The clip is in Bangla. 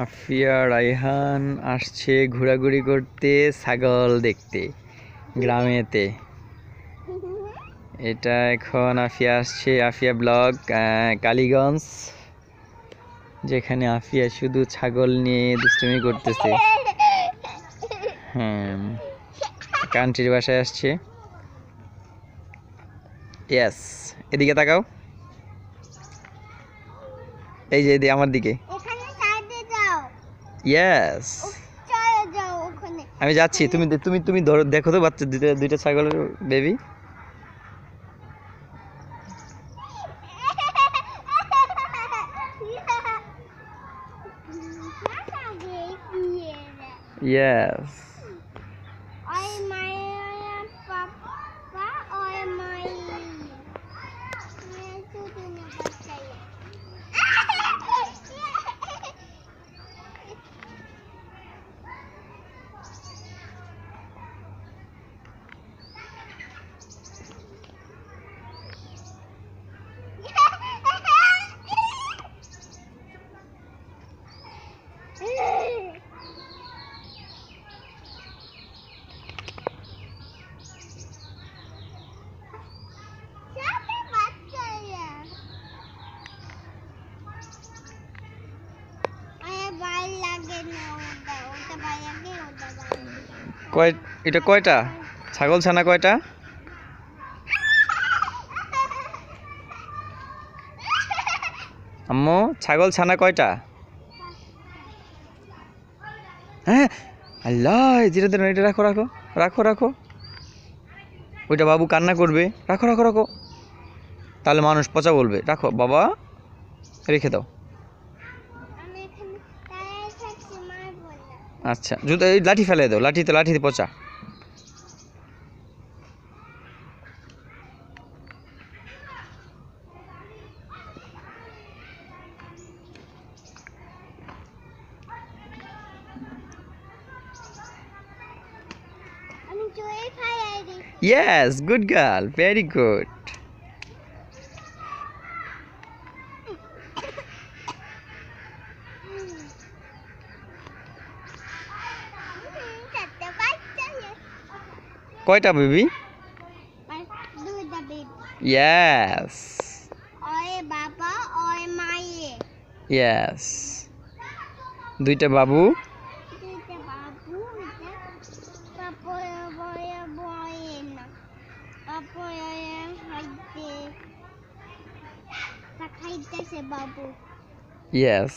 আফিয়া রায়হান আসছে ঘোরাঘুরি করতে, ছাগল দেখতে গ্রামেতে। এটা এখন আফিয়া আসছে, আফিয়া ব্লগ কালীগঞ্জ, যেখানে আফিয়া শুধু ছাগল নিয়ে দুষ্টুমি করতেছে। হ্যাঁ, কান্ট্রির বাসায় আসছে। ইয়েস, এদিকে তাকাও, এই যে এদিকে আমার দিকে। ইয়েস, আমি যাচ্ছি, তুমি তুমি তুমি ধরো, দেখো তো বাচ্চা দুইটা ছাগলের বেবি। ইয়েস, এটা কয়টা ছাগল ছানা? কয়টা আম্মু? ছাগল ছানা কয়টা? হ্যাঁ, আল্লাহ, যেটা দেন এটা রাখো রাখো রাখো রাখো, ওইটা বাবু কান্না করবে, রাখো রাখো রাখো, তাহলে মানুষ পচা বলবে। রাখো বাবা, রেখে দাও। আচ্ছা, জুতো এই লাঠি ফেলে দাও, লাঠিতে পচা। Yes, good girl, very good. কয়টা বেবি? Yes. Yes. দুইটা বাবু। Yes.